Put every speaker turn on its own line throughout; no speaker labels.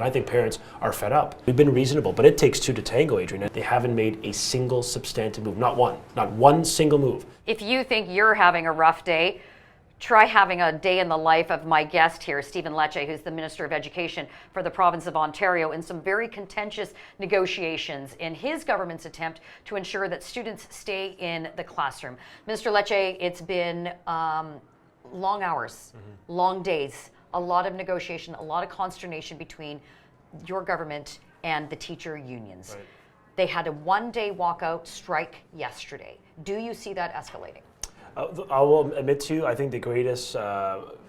And I think parents are fed up. We've been reasonable, but it takes two to tango, Adrian. They haven't made a single substantive move, not one single move.
If you think you're having a rough day, try having a day in the life of my guest here, Stephen Lecce, who's the Minister of Education for the province of Ontario, in some very contentious negotiations in his government's attempt to ensure that students stay in the classroom. Minister Lecce, it's been long hours, long days, a lot of negotiation, a lot of consternation between your government and the teacher unions.
Right.
They had a one-day walkout strike yesterday. Do you see that escalating?
I will admit to you, I think the greatest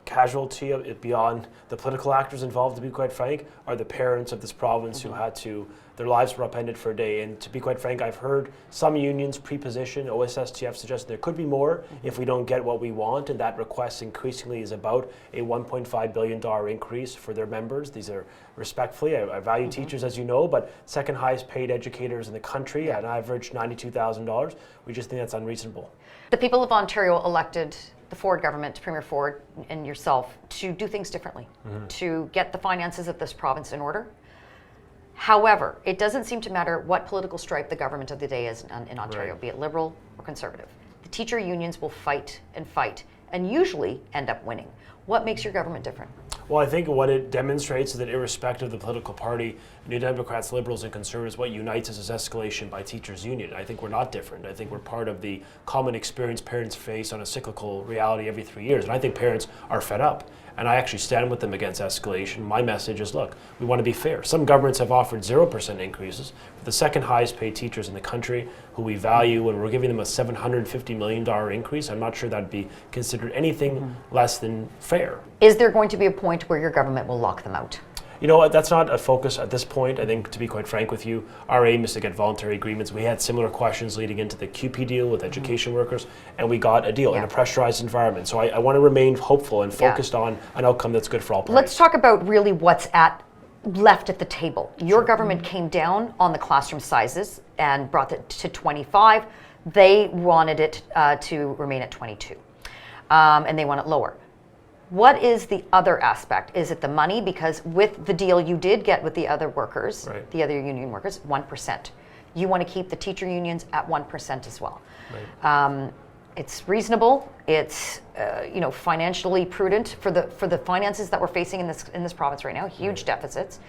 casualty of it, beyond the political actors involved, to be quite frank, are the parents of this province who had to, their lives were upended for a day. And to be quite frank, I've heard some unions pre-position, OSSTF suggesting there could be more if we don't get what we want, and that request increasingly is about a $1.5 billion increase for their members. These are, respectfully, I value teachers, as you know, but second highest paid educators in the country at an average $92,000. We just think that's unreasonable.
The people of Ontario elected the Ford government, Premier Ford and yourself, to do things differently, to get the finances of this province in order. However, it doesn't seem to matter what political stripe the government of the day is in Ontario, be it Liberal or Conservative. The teacher unions will fight and usually end up winning. What makes your government different?
Well, I think what it demonstrates is that irrespective of the political party, New Democrats, Liberals, and Conservatives, what unites us is escalation by teachers' union. I think we're not different. I think we're part of the common experience parents face on a cyclical reality every 3 years. And I think parents are fed up. And I actually stand with them against escalation. My message is, look, we want to be fair. Some governments have offered 0% increases. For the second highest paid teachers in the country, who we value, and we're giving them a $750 million increase, I'm not sure that'd be considered anything less than fair.
Is there going to be a point where your government will lock them out?
You know what, that's not a focus at this point. I think, to be quite frank with you, our aim is to get voluntary agreements. We had similar questions leading into the QP deal with education workers, and we got a deal in a pressurized environment. So I want to remain hopeful and focused on an outcome that's good for all parties.
Let's talk about really what's left at the table. Your government came down on the classroom sizes and brought it to 25. They wanted it to remain at 22, and they want it lower. What is the other aspect? Is it the money? Because with the deal you did get with the other workers, the other union workers, 1%. You want to keep the teacher unions at 1% as well. Right. It's reasonable. It's financially prudent for the finances that we're facing in this province right now. Huge deficits.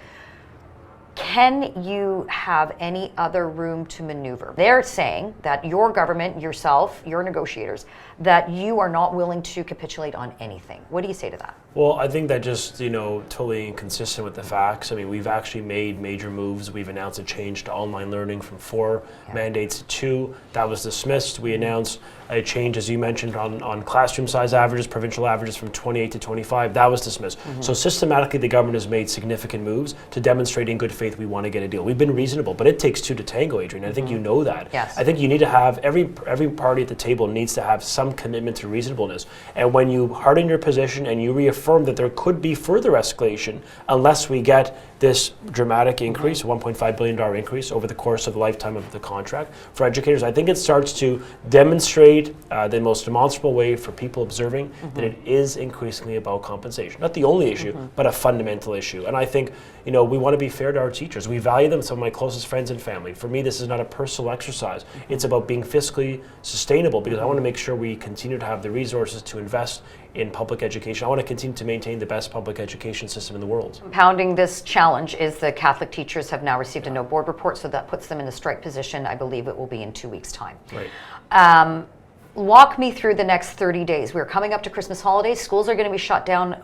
Can you have any other room to maneuver? They're saying that your government, yourself, your negotiators, that you are not willing to capitulate on anything. What do you say to that?
Well, I think that just, totally inconsistent with the facts. I mean, we've actually made major moves. We've announced a change to online learning from 4 mandates to 2. That was dismissed. We announced a change, as you mentioned, on classroom size averages, provincial averages from 28 to 25. That was dismissed. So systematically, the government has made significant moves to demonstrate in good faith we want to get a deal. We've been reasonable, but it takes 2 to tango, Adrian. I think you know that.
Yes.
I think you need to have, every party at the table needs to have some commitment to reasonableness. And when you harden your position and you reaffirm that there could be further escalation unless we get this dramatic increase, $1.5 billion increase over the course of the lifetime of the contract for educators, I think it starts to demonstrate the most demonstrable way for people observing that it is increasingly about compensation. Not the only issue, but a fundamental issue. And I think, we want to be fair to our teachers. We value them, some of my closest friends and family. For me, this is not a personal exercise. It's about being fiscally sustainable, because I want to make sure we continue to have the resources to invest in public education. I want to continue to maintain the best public education system in the world.
Compounding this challenge is the Catholic teachers have now received a no board report, so that puts them in a strike position. I believe it will be in 2 weeks' time.
Right.
Walk me through the next 30 days. We're coming up to Christmas holidays. Schools are going to be shut down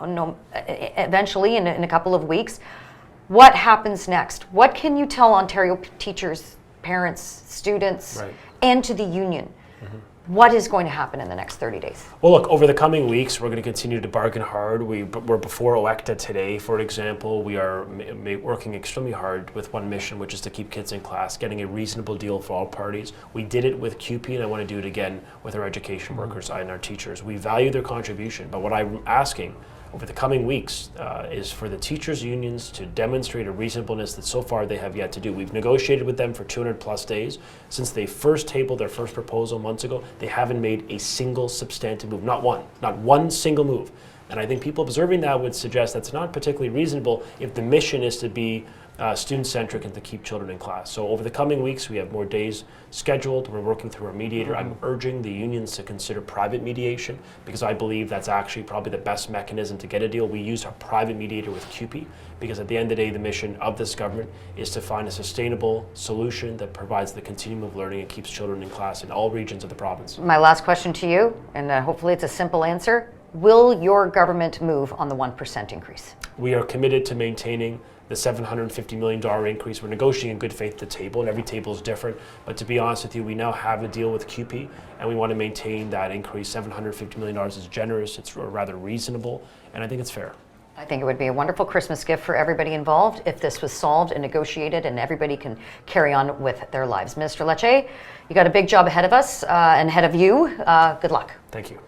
eventually in a couple of weeks. What happens next? What can you tell Ontario teachers, parents, students, and to the union? What is going to happen in the next 30 days? Well,
look, over the coming weeks, we're going to continue to bargain hard. We're before OECTA today, for example. We are working extremely hard with one mission, which is to keep kids in class, getting a reasonable deal for all parties. We did it with QP, and I want to do it again with our education workers and our teachers. We value their contribution, but what I'm asking over the coming weeks is for the teachers' unions to demonstrate a reasonableness that so far they have yet to do. We've negotiated with them for 200 plus days. Since they first tabled their first proposal months ago, they haven't made a single substantive move, not one single move. And I think people observing that would suggest that's not particularly reasonable if the mission is to be student-centric and to keep children in class. So over the coming weeks, we have more days scheduled. We're working through our mediator. I'm urging the unions to consider private mediation because I believe that's actually probably the best mechanism to get a deal. We use a private mediator with CUPE because at the end of the day, the mission of this government is to find a sustainable solution that provides the continuum of learning and keeps children in class in all regions of the province.
My last question to you, and hopefully it's a simple answer. Will your government move on the 1% increase?
We are committed to maintaining the $750 million increase. We're negotiating in good faith at the table, and every table is different. But to be honest with you, we now have a deal with CUPE, and we want to maintain that increase. $750 million is generous, it's rather reasonable, and I think it's fair.
I think it would be a wonderful Christmas gift for everybody involved if this was solved and negotiated and everybody can carry on with their lives. Minister Lecce, you got a big job ahead of us and ahead of you. Good luck.
Thank you.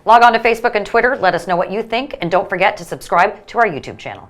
Log on to Facebook and Twitter. Let us know what you think, and don't forget to subscribe to our YouTube channel.